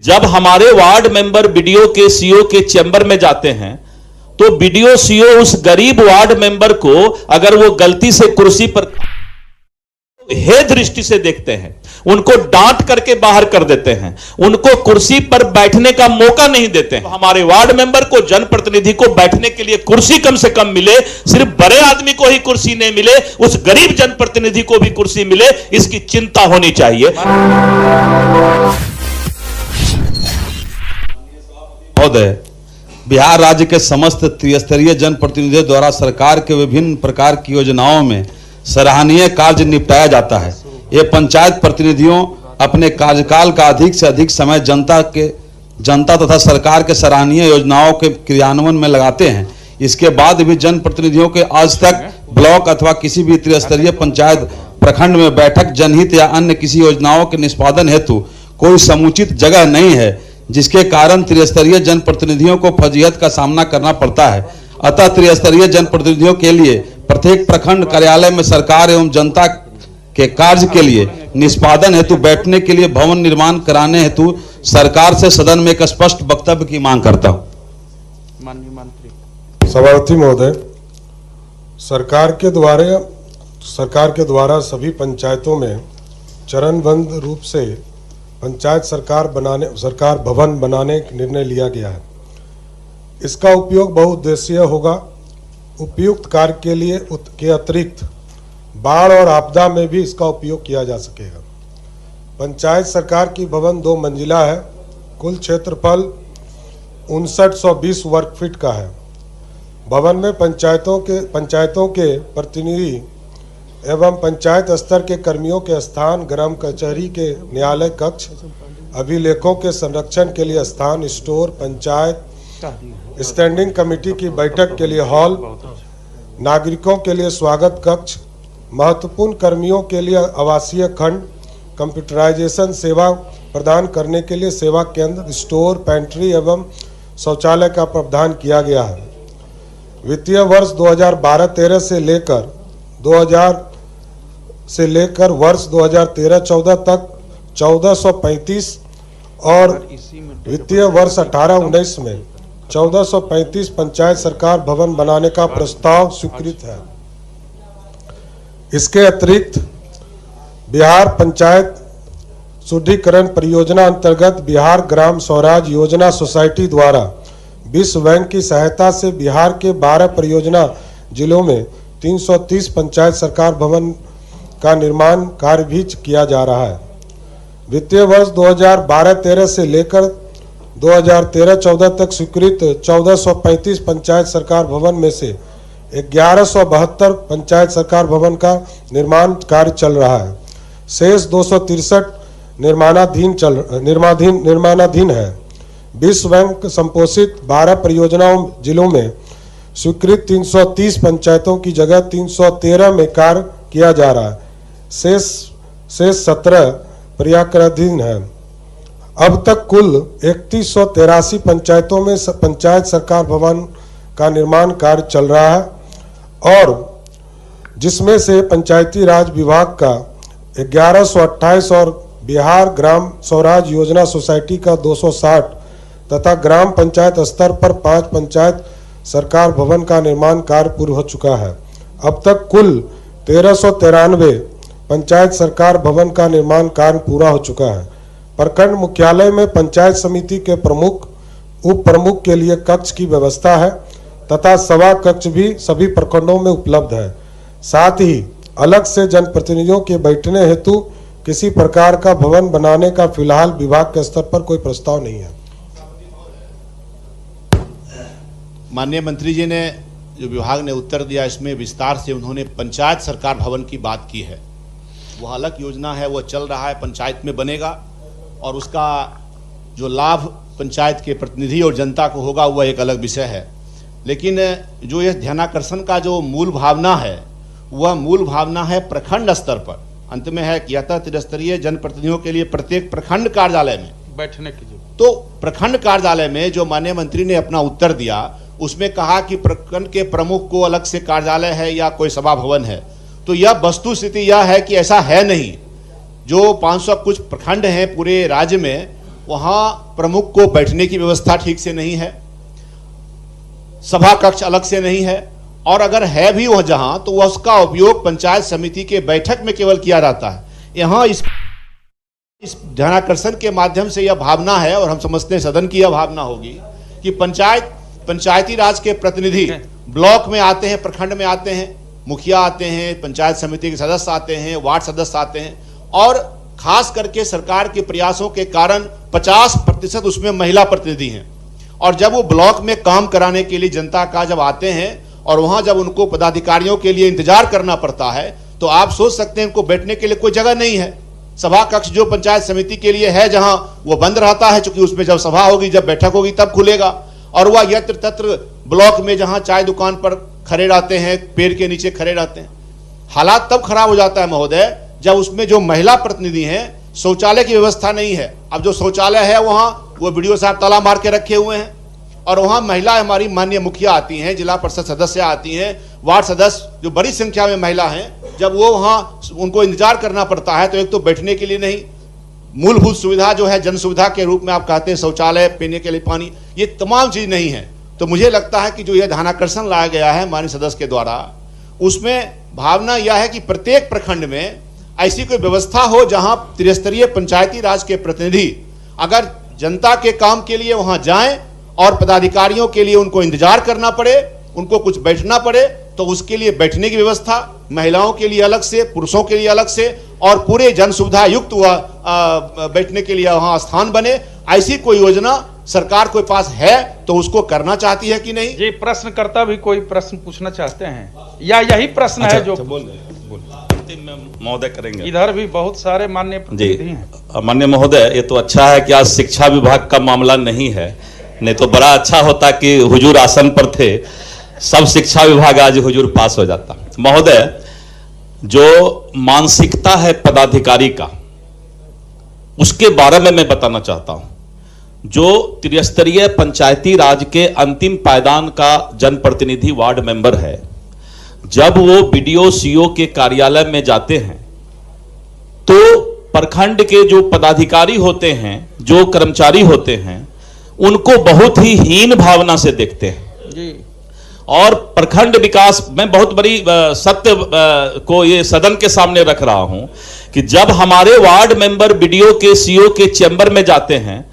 जब हमारे ward member BDO के सीओ के चैम्बर में जाते हैं तो बीडीओ सीओ उस गरीब वार्ड मेंबर को अगर वो गलती से कुर्सी पर हे दृष्टि से देखते हैं, उनको डांट करके बाहर कर देते हैं, उनको कुर्सी पर बैठने का मौका नहीं देते हैं। हमारे वार्ड मेंबर को, जनप्रतिनिधि को बैठने के लिए कुर्सी कम से कम मिले, सिर्फ बड़े आदमी को ही कुर्सी नहीं मिले, उस गरीब जनप्रतिनिधि को भी कुर्सी मिले, इसकी चिंता होनी चाहिए। महोदय, बिहार राज्य के समस्त त्रिस्तरीय जनप्रतिनिधियों द्वारा सरकार के विभिन्न प्रकार की योजनाओं में सराहनीय कार्य निपटाया जाता है। ये पंचायत प्रतिनिधियों अपने कार्यकाल का अधिक से अधिक समय जनता तथा सरकार के सराहनीय योजनाओं के क्रियान्वयन में लगाते हैं। इसके बाद भी जनप्रतिनिधियों के आज तक ब्लॉक अथवा किसी भी त्रिस्तरीय पंचायत प्रखंड में बैठक, जनहित या अन्य किसी योजनाओं के निष्पादन हेतु कोई समुचित जगह नहीं है, जिसके कारण त्रिस्तरीय जनप्रतिनिधियों को फजीहत का सामना करना पड़ता है। अतः त्रिस्तरीय जनप्रतिनिधियों के लिए प्रत्येक प्रखंड कार्यालय में सरकार एवं जनता के कार्य के लिए निष्पादन हेतु बैठने के लिए भवन निर्माण कराने हेतु सरकार से सदन में एक स्पष्ट वक्तव्य की मांग करता हूं। माननीय मंत्री। सभापति महोदय, सरकार के द्वारा सभी पंचायतों में चरणबद्ध रूप से पंचायत सरकार भवन बनाने का निर्णय लिया गया है। इसका उपयोग बहुउद्देशीय होगा। उपयुक्त कार्य के अतिरिक्त बाढ़ और आपदा में भी इसका उपयोग किया जा सकेगा। पंचायत सरकार की भवन 2 मंजिला है। कुल क्षेत्रफल 5920 वर्ग फीट का है। भवन में पंचायतों के प्रतिनिधि एवं पंचायत स्तर के कर्मियों के स्थान, ग्राम कचहरी के न्यायालय कक्ष, अभिलेखों के संरक्षण के लिए स्थान, स्टोर, पंचायत स्टैंडिंग कमेटी की बैठक के लिए हॉल, नागरिकों के लिए स्वागत कक्ष, महत्वपूर्ण कर्मियों के लिए आवासीय खंड, कंप्यूटराइजेशन सेवा प्रदान करने के लिए सेवा केंद्र, स्टोर, पैंट्री एवं शौचालय का प्रावधान किया गया है। वित्तीय वर्ष 2012-13 से लेकर वर्ष 2013-14 तक 1435 और वित्तीय वर्ष 18-19 में 1435 पंचायत सरकार भवन बनाने का प्रस्ताव स्वीकृत है। इसके अतिरिक्त बिहार पंचायत सुदृढ़ीकरण परियोजना अंतर्गत बिहार ग्राम स्वराज योजना सोसाइटी द्वारा विश्व बैंक की सहायता से बिहार के 12 परियोजना जिलों में 330 पंचायत सरकार भवन का निर्माण कार्य भी किया जा रहा है। वित्तीय वर्ष 2012-13 से लेकर 2013-14 तक स्वीकृत 1435 पंचायत सरकार भवन में से 1172 पंचायत सरकार भवन का निर्माण कार्य चल रहा है। शेष 263 निर्माणाधीन है। विश्व बैंक संपोषित 12 परियोजनाओं जिलों में स्वीकृत 330 पंचायतों की जगह 313 में कार्य किया जा रहा है। शेष 17 प्रयासधीन है। अब तक कुल 3183 पंचायतों में पंचायत सरकार भवन का निर्माण कार्य चल रहा है और जिसमें से पंचायती राज विभाग का 1128 और बिहार ग्राम स्वराज योजना सोसाइटी का 260 तथा ग्राम पंचायत स्तर पर 5 पंचायत सरकार भवन का निर्माण कार्य पूर्ण हो चुका है। अब तक कुल 1393 पंचायत सरकार भवन का निर्माण कार्य पूरा हो चुका है। प्रखंड मुख्यालय में पंचायत समिति के प्रमुख, उप प्रमुख के लिए कक्ष की व्यवस्था है तथा सभा कक्ष भी सभी प्रखंडों में उपलब्ध है। साथ ही अलग से जनप्रतिनिधियों के बैठने हेतु किसी प्रकार का भवन बनाने का फिलहाल विभाग के स्तर पर कोई प्रस्ताव नहीं है। माननीय मंत्री जी ने जो विभाग ने उत्तर दिया, इसमें विस्तार से उन्होंने पंचायत सरकार भवन की बात की है। वह अलग योजना है, वो चल रहा है, पंचायत में बनेगा और उसका जो लाभ पंचायत के प्रतिनिधि और जनता को होगा वह एक अलग विषय है। लेकिन जो यह ध्यानाकर्षण का जो मूल भावना है, वह मूल भावना है प्रखंड स्तर पर। अंत में है कि यथा त्रिस्तरीय जनप्रतिनिधियों के लिए प्रत्येक प्रखंड कार्यालय में बैठने की तो प्रखंड कार्यालय में जो माननीय मंत्री ने अपना उत्तर दिया उसमें कहा कि प्रखंड के प्रमुख को अलग से कार्यालय है या कोई सभा भवन है, तो यह वस्तु स्थिति यह है कि ऐसा है नहीं। जो 500 कुछ प्रखंड हैं पूरे राज्य में, वहां प्रमुख को बैठने की व्यवस्था ठीक से नहीं है, सभा कक्ष अलग से नहीं है, और अगर है भी वह जहां तो वह उसका उपयोग पंचायत समिति के बैठक में केवल किया जाता है। यहाँ इस ध्यानाकर्षण के माध्यम से यह भावना है, और हम समझते हैं सदन की यह भावना होगी कि पंचायती राज के प्रतिनिधि ब्लॉक में आते हैं, प्रखंड में आते हैं, मुखिया आते हैं, पंचायत समिति के सदस्य आते हैं, वार्ड सदस्य आते हैं, और खास करके सरकार के प्रयासों के कारण 50% उसमें महिला प्रतिनिधि हैं। और जब वो ब्लॉक में काम कराने के लिए जनता का जब आते हैं और वहां जब उनको पदाधिकारियों के लिए इंतजार करना पड़ता है, तो आप सोच सकते हैं उनको बैठने के लिए कोई जगह नहीं है। सभा कक्ष जो पंचायत समिति के लिए है जहां वो बंद रहता है, क्योंकि उसमें जब सभा होगी, जब बैठक होगी तब खुलेगा, और वह यत्र तत्र ब्लॉक में जहां चाय दुकान पर खड़े रहते हैं, पेड़ के नीचे खड़े रहते हैं। हालात तब खराब हो जाता है महोदय जब उसमें जो महिला प्रतिनिधि हैं, शौचालय की व्यवस्था नहीं है। अब जो शौचालय है वहां वो बीडीओ साहब ताला मार के रखे हुए हैं, और वहां महिला हमारी माननीय मुखिया आती हैं, जिला परिषद सदस्य आती हैं, वार्ड सदस्य जो बड़ी संख्या में महिला हैं, जब वो वहां उनको इंतजार करना पड़ता है, तो एक तो बैठने के लिए नहीं, मूलभूत सुविधा जो है जन सुविधा के रूप में आप कहते हैं शौचालय, पीने के लिए पानी, ये तमाम चीज नहीं है। तो मुझे लगता है कि जो यह ध्यानाकर्षण लाया गया है माननीय सदस्य के द्वारा, उसमें भावना यह है कि प्रत्येक प्रखंड में ऐसी कोई व्यवस्था हो जहां त्रिस्तरीय पंचायती राज के प्रतिनिधि अगर जनता के काम के लिए वहां जाएं और पदाधिकारियों के लिए उनको इंतजार करना पड़े, उनको कुछ बैठना पड़े, तो उसके लिए बैठने की व्यवस्था महिलाओं के लिए अलग से, पुरुषों के लिए अलग से, और पूरे जन सुविधा युक्त हुआ बैठने के लिए वहां स्थान बने। ऐसी कोई योजना सरकार के पास है तो उसको करना चाहती है कि नहीं? जी, प्रश्नकर्ता भी कोई प्रश्न पूछना चाहते हैं या यही प्रश्न है जो महोदय करेंगे? इधर भी बहुत सारे माननीय प्रतिनिधि हैं। माननीय महोदय, ये तो अच्छा है कि आज शिक्षा विभाग का मामला नहीं है, नहीं तो बड़ा अच्छा होता कि हुजूर आसन पर थे, सब शिक्षा विभाग आज हुजूर पास हो जाता। महोदय, जो मानसिकता है पदाधिकारी का, उसके बारे में मैं बताना चाहता हूं। जो त्रिस्तरीय पंचायती राज के अंतिम पायदान का जनप्रतिनिधि वार्ड मेंबर है, जब वो बीडीओ सीओ के कार्यालय में जाते हैं तो प्रखंड के जो पदाधिकारी होते हैं, जो कर्मचारी होते हैं, उनको बहुत ही हीन भावना से देखते हैं जी। और प्रखंड विकास में बहुत बड़ी सत्य को ये सदन के सामने रख रहा हूं कि जब हमारे वार्ड मेंबर बीडीओ के सीओ के चैम्बर में जाते हैं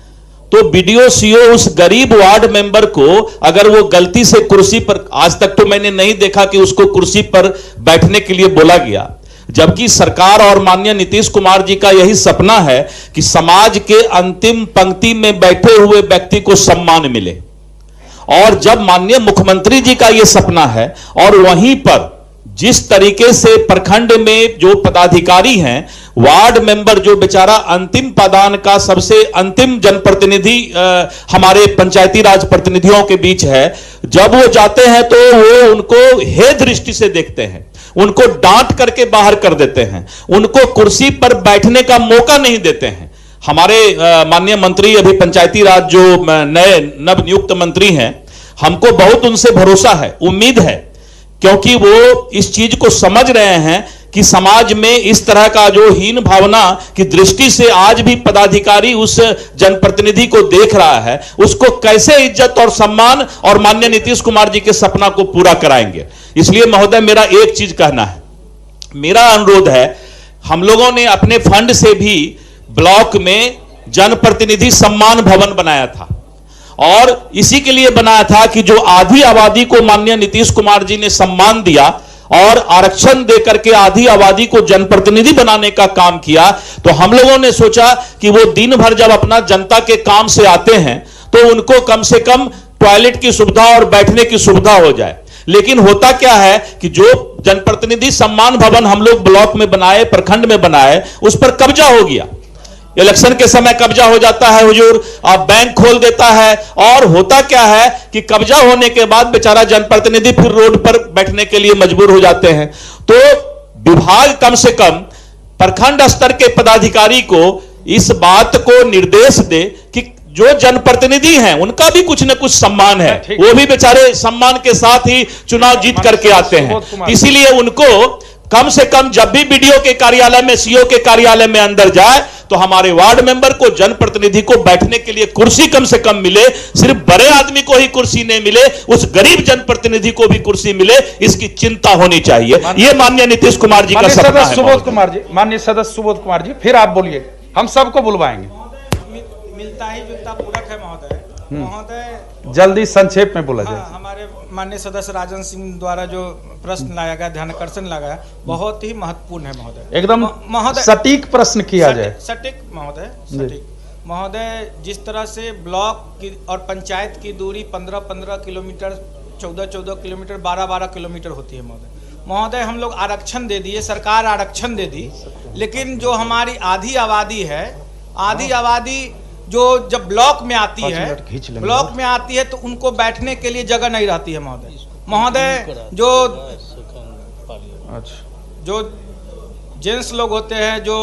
तो बीडीओ सीओ उस गरीब वार्ड मेंबर को, अगर वो गलती से कुर्सी पर, आज तक तो मैंने नहीं देखा कि उसको कुर्सी पर बैठने के लिए बोला गया, जबकि सरकार और माननीय नीतीश कुमार जी का यही सपना है कि समाज के अंतिम पंक्ति में बैठे हुए व्यक्ति को सम्मान मिले। और जब माननीय मुख्यमंत्री जी का यह सपना है, और वहीं पर जिस तरीके से प्रखंड में जो पदाधिकारी हैं, वार्ड मेंबर जो बेचारा अंतिम पायदान का सबसे अंतिम जनप्रतिनिधि हमारे पंचायती राज प्रतिनिधियों के बीच है, जब वो जाते हैं तो वो उनको हे दृष्टि से देखते हैं, उनको डांट करके बाहर कर देते हैं, उनको कुर्सी पर बैठने का मौका नहीं देते हैं। हमारे माननीय मंत्री, अभी पंचायती राज जो नए नवनियुक्त मंत्री हैं, हमको बहुत उनसे भरोसा है, उम्मीद है, क्योंकि वो इस चीज को समझ रहे हैं कि समाज में इस तरह का जो हीन भावना की दृष्टि से आज भी पदाधिकारी उस जनप्रतिनिधि को देख रहा है, उसको कैसे इज्जत और सम्मान और माननीय नीतीश कुमार जी के सपना को पूरा कराएंगे। इसलिए महोदय, मेरा एक चीज कहना है, मेरा अनुरोध है, हम लोगों ने अपने फंड से भी ब्लॉक में जनप्रतिनिधि सम्मान भवन बनाया था, और इसी के लिए बनाया था कि जो आधी आबादी को माननीय नीतीश कुमार जी ने सम्मान दिया और आरक्षण देकर के आधी आबादी को जनप्रतिनिधि बनाने का काम किया, तो हम लोगों ने सोचा कि वो दिन भर जब अपना जनता के काम से आते हैं तो उनको कम से कम टॉयलेट की सुविधा और बैठने की सुविधा हो जाए। लेकिन होता क्या है कि जो जनप्रतिनिधि सम्मान भवन हम लोग ब्लॉक में बनाए, प्रखंड में बनाए, उस पर कब्जा हो गया। इलेक्शन के समय कब्जा हो जाता है हुजूर, आप बैंक खोल देता है, और होता क्या है कि कब्जा होने के बाद बेचारा जनप्रतिनिधि फिर रोड पर बैठने के लिए मजबूर हो जाते हैं। तो विभाग कम से कम प्रखंड स्तर के पदाधिकारी को इस बात को निर्देश दे कि जो जनप्रतिनिधि हैं उनका भी कुछ न कुछ सम्मान है, वो भी बेचारे सम्मान के साथ ही चुनाव जीत करके आते हैं। इसीलिए उनको कम से कम जब भी बीडीओ के कार्यालय में, सीओ के कार्यालय में अंदर जाए तो हमारे वार्ड मेंबर को, जनप्रतिनिधि को बैठने के लिए कुर्सी कम से कम मिले। सिर्फ बड़े आदमी को ही कुर्सी नहीं मिले, उस गरीब जनप्रतिनिधि को भी कुर्सी मिले, इसकी चिंता होनी चाहिए। ये माननीय नीतीश कुमार जी का सपना है। सुबोध कुमार जी, माननीय सदस्य सुबोध कुमार जी, फिर आप बोलिए, हम सबको बुलवाएंगे। मिलता ही जुलता पूरक है महोदय। महोदय जल्दी संक्षेप में बोला जाए। हमारे माननीय सदस्य राजन सिंह द्वारा जो प्रश्न लाया गया, ध्यानाकर्षण लगाया, बहुत ही महत्वपूर्ण है महोदय। एकदम महोदय सटीक प्रश्न किया जाए। सटीक महोदय, सटीक महोदय। जिस तरह से ब्लॉक की और पंचायत की दूरी 15-15 किलोमीटर, 14-14 किलोमीटर, 12-12 किलोमीटर होती है महोदय। हम लोग आरक्षण दे दिए, सरकार आरक्षण दे दी, लेकिन जो हमारी आधी आबादी है, आधी आबादी जो जब ब्लॉक में आती है तो उनको बैठने के लिए जगह नहीं रहती है महोदय। जो जेंट्स लोग होते हैं, जो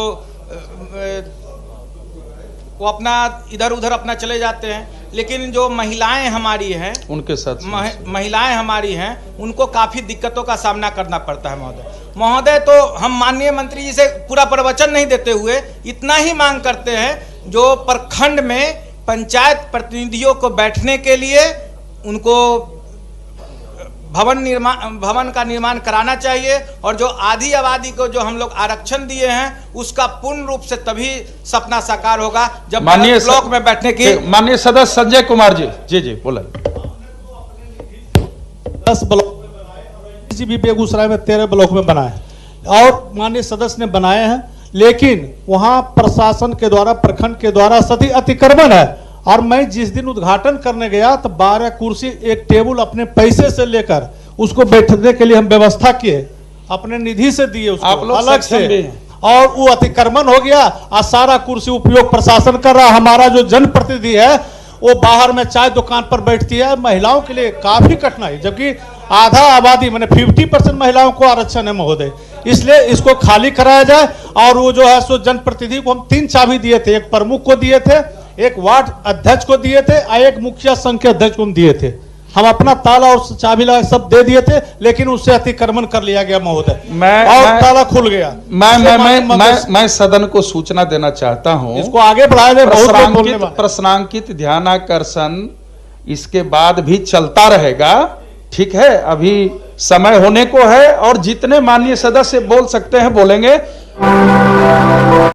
वो अपना इधर उधर अपना चले जाते हैं, लेकिन जो महिलाएं हमारी हैं, उनके साथ महिलाएं हमारी हैं, उनको काफी दिक्कतों का सामना करना पड़ता है महोदय। तो हम माननीय मंत्री जी से पूरा प्रवचन नहीं देते हुए इतना ही मांग करते हैं, जो प्रखंड में पंचायत प्रतिनिधियों को बैठने के लिए उनको भवन का निर्माण कराना चाहिए, और जो आधी आबादी को जो हम लोग आरक्षण दिए हैं उसका पूर्ण रूप से तभी सपना साकार होगा जब माननीय ब्लॉक में बैठने की। माननीय सदस्य संजय कुमार जी, जी बोला। 10 ब्लॉक भी बेगूसराय में 13 ब्लॉक में बना है और माननीय सदस्य ने बनाए हैं, लेकिन वहां प्रशासन के द्वारा, प्रखंड के द्वारा सती अतिक्रमण है। और मैं जिस दिन उद्घाटन करने गया तो 12 कुर्सी, एक टेबल अपने पैसे से लेकर उसको बैठने के लिए हम व्यवस्था किए, अपने निधि से दिए उसको, आप लोग अलग से, और वो अतिक्रमण हो गया। और सारा कुर्सी उपयोग प्रशासन कर रहा। हमारा जो जनप्रतिनिधि है वो बाहर में चाय दुकान पर बैठती है। महिलाओं के लिए काफी कठिनाई, जबकि आधा आबादी मैंने 50% महिलाओं को आरक्षण है महोदय। इसलिए इसको खाली कराया जाए। और वो जो है सो जनप्रतिनिधि को हम 3 चाबी दिए थे, एक प्रमुख को दिए थे, एक वार्ड अध्यक्ष को दिए थे, और एक मुखिया संघ के अध्यक्ष को दिए थे। हम अपना ताला और चाबी लगा सब दे दिए थे, लेकिन उससे अतिक्रमण कर लिया गया महोदय, और ताला खुल गया। मैं सदन को सूचना देना चाहता हूं, इसको आगे बढ़ाया जाए। प्रश्नांकित ध्यानाकर्षण इसके बाद भी चलता रहेगा, ठीक है। अभी समय होने को है और जितने माननीय सदस्य बोल सकते हैं बोलेंगे।